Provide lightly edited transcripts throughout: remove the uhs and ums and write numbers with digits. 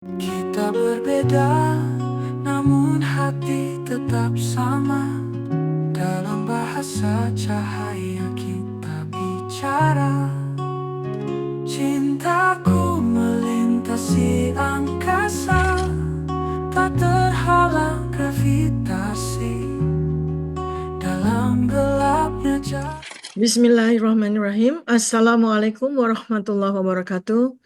Kita berbeda, namun hati tetap sama. Dalam bahasa cahaya kita bicara. Cintaku melintasi angkasa, tak terhalang gravitasi. Dalam gelapnya jalan. Bismillahirrahmanirrahim. Assalamualaikum warahmatullahi wabarakatuh.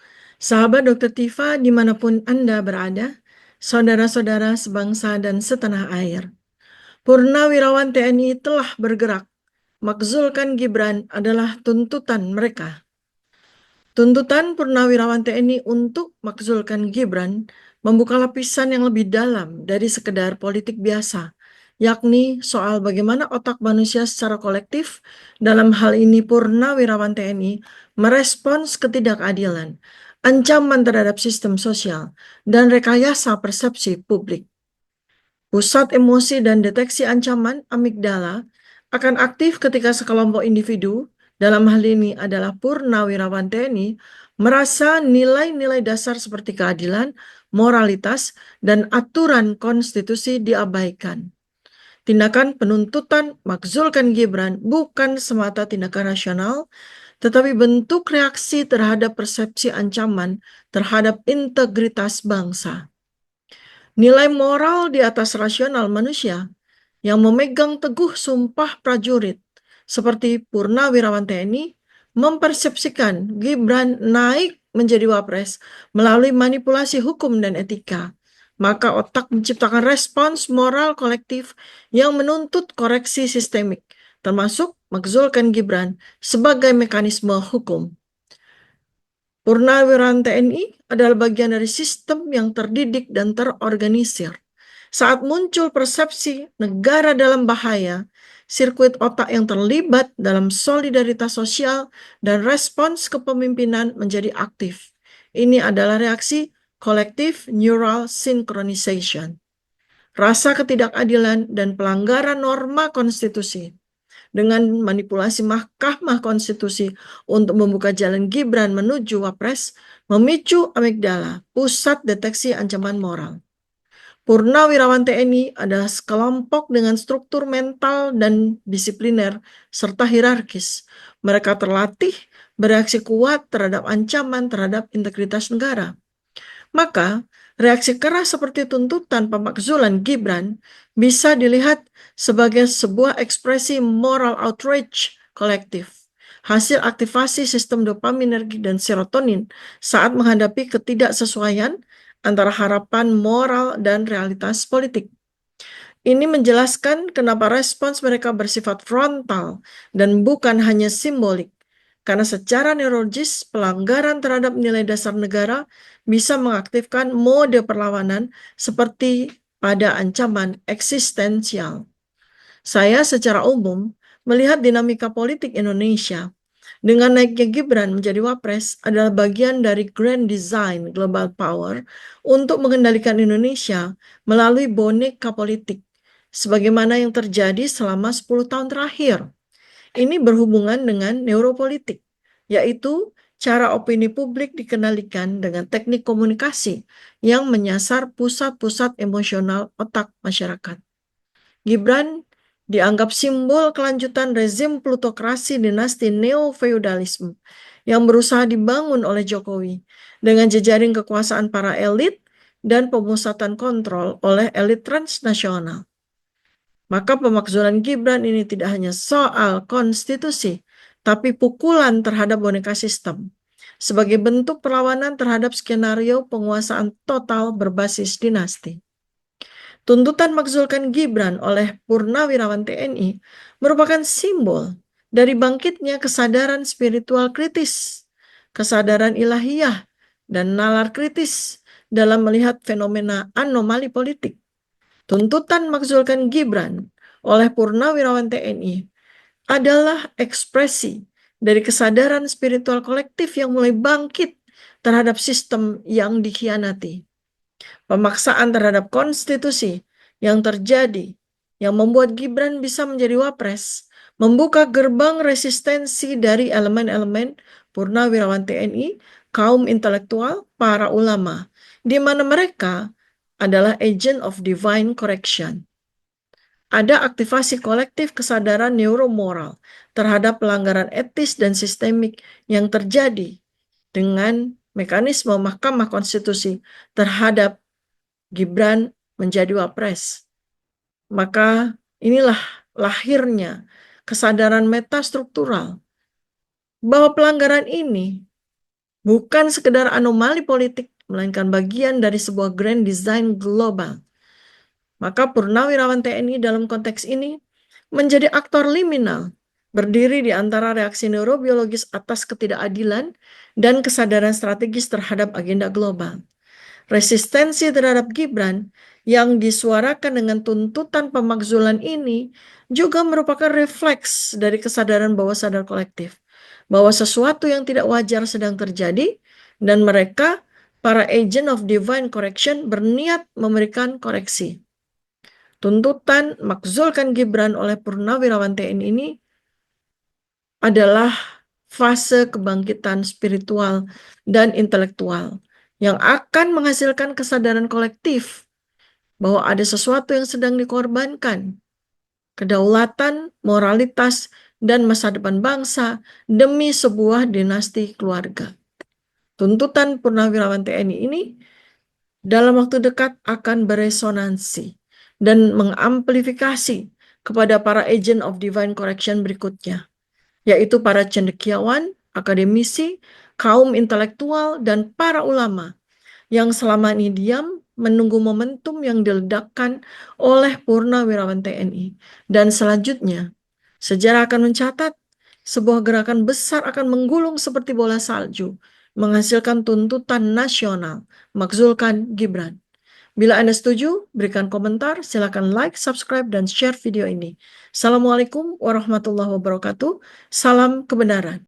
Sahabat Dr. Tifa dimanapun Anda berada, saudara-saudara sebangsa dan setanah air. Purnawirawan TNI telah bergerak. Makzulkan Gibran adalah tuntutan mereka. Tuntutan Purnawirawan TNI untuk makzulkan Gibran membuka lapisan yang lebih dalam dari sekedar politik biasa, yakni soal bagaimana otak manusia secara kolektif, dalam hal ini Purnawirawan TNI, merespons ketidakadilan, ancaman terhadap sistem sosial, dan rekayasa persepsi publik. Pusat emosi dan deteksi ancaman amigdala akan aktif ketika sekelompok individu, dalam hal ini adalah Purnawirawan TNI, merasa nilai-nilai dasar seperti keadilan, moralitas, dan aturan konstitusi diabaikan. Tindakan penuntutan makzulkan Gibran bukan semata tindakan rasional, tetapi bentuk reaksi terhadap persepsi ancaman terhadap integritas bangsa. Nilai moral di atas rasional manusia yang memegang teguh sumpah prajurit seperti Purnawirawan TNI mempersepsikan Gibran naik menjadi wapres melalui manipulasi hukum dan etika. Maka otak menciptakan respons moral kolektif yang menuntut koreksi sistemik, termasuk makzulkan Gibran sebagai mekanisme hukum. Purnawirawan TNI adalah bagian dari sistem yang terdidik dan terorganisir. Saat muncul persepsi negara dalam bahaya, sirkuit otak yang terlibat dalam solidaritas sosial dan respons kepemimpinan menjadi aktif. Ini adalah reaksi collective neural synchronization. Rasa ketidakadilan dan pelanggaran norma konstitusi dengan manipulasi Mahkamah Konstitusi untuk membuka jalan Gibran menuju Wapres, memicu amigdala, pusat deteksi ancaman moral. Purnawirawan TNI adalah sekelompok dengan struktur mental dan disipliner serta hierarkis. Mereka terlatih bereaksi kuat terhadap ancaman terhadap integritas negara. Maka, reaksi keras seperti tuntutan pemakzulan Gibran bisa dilihat sebagai sebuah ekspresi moral outrage kolektif, hasil aktivasi sistem dopaminergi dan serotonin saat menghadapi ketidaksesuaian antara harapan moral dan realitas politik. Ini menjelaskan kenapa respons mereka bersifat frontal dan bukan hanya simbolik. Karena secara neurologis, pelanggaran terhadap nilai dasar negara bisa mengaktifkan mode perlawanan seperti pada ancaman eksistensial. Saya secara umum melihat dinamika politik Indonesia dengan naiknya Gibran menjadi wapres adalah bagian dari grand design global power untuk mengendalikan Indonesia melalui boneka politik, sebagaimana yang terjadi selama 10 tahun terakhir. Ini berhubungan dengan neuropolitik, yaitu cara opini publik dikendalikan dengan teknik komunikasi yang menyasar pusat-pusat emosional otak masyarakat. Gibran dianggap simbol kelanjutan rezim plutokrasi dinasti neo-feudalisme yang berusaha dibangun oleh Jokowi dengan jejaring kekuasaan para elit dan pemusatan kontrol oleh elit transnasional. Maka pemakzulan Gibran ini tidak hanya soal konstitusi, tapi pukulan terhadap boneka sistem sebagai bentuk perlawanan terhadap skenario penguasaan total berbasis dinasti. Tuntutan makzulkan Gibran oleh Purnawirawan TNI merupakan simbol dari bangkitnya kesadaran spiritual kritis, kesadaran ilahiyah, dan nalar kritis dalam melihat fenomena anomali politik. Tuntutan makzulkan Gibran oleh Purnawirawan TNI adalah ekspresi dari kesadaran spiritual kolektif yang mulai bangkit terhadap sistem yang dikhianati. Pemaksaan terhadap konstitusi yang terjadi yang membuat Gibran bisa menjadi wapres membuka gerbang resistensi dari elemen-elemen Purnawirawan TNI, kaum intelektual, para ulama di mana mereka adalah agent of divine correction. Ada aktivasi kolektif kesadaran neuromoral terhadap pelanggaran etis dan sistemik yang terjadi dengan mekanisme Mahkamah Konstitusi terhadap Gibran menjadi wapres. Maka inilah lahirnya kesadaran metastruktural bahwa pelanggaran ini bukan sekedar anomali politik, melainkan bagian dari sebuah grand design global. Maka Purnawirawan TNI dalam konteks ini menjadi aktor liminal, berdiri di antara reaksi neurobiologis atas ketidakadilan dan kesadaran strategis terhadap agenda global. Resistensi terhadap Gibran yang disuarakan dengan tuntutan pemakzulan ini juga merupakan refleks dari kesadaran bawah sadar kolektif bahwa sesuatu yang tidak wajar sedang terjadi dan mereka, para agent of divine correction, berniat memberikan koreksi. Tuntutan makzulkan Gibran oleh Purnawirawan TNI ini adalah fase kebangkitan spiritual dan intelektual yang akan menghasilkan kesadaran kolektif bahwa ada sesuatu yang sedang dikorbankan, kedaulatan, moralitas, dan masa depan bangsa demi sebuah dinasti keluarga. Tuntutan Purnawirawan TNI ini dalam waktu dekat akan beresonansi dan mengamplifikasi kepada para agent of divine correction berikutnya, yaitu para cendekiawan, akademisi, kaum intelektual, dan para ulama yang selama ini diam menunggu momentum yang diledakkan oleh Purnawirawan TNI. Dan selanjutnya, sejarah akan mencatat sebuah gerakan besar akan menggulung seperti bola salju, menghasilkan tuntutan nasional, makzulkan Gibran. Bila Anda setuju, berikan komentar, silakan like, subscribe, dan share video ini. Assalamualaikum warahmatullahi wabarakatuh. Salam kebenaran.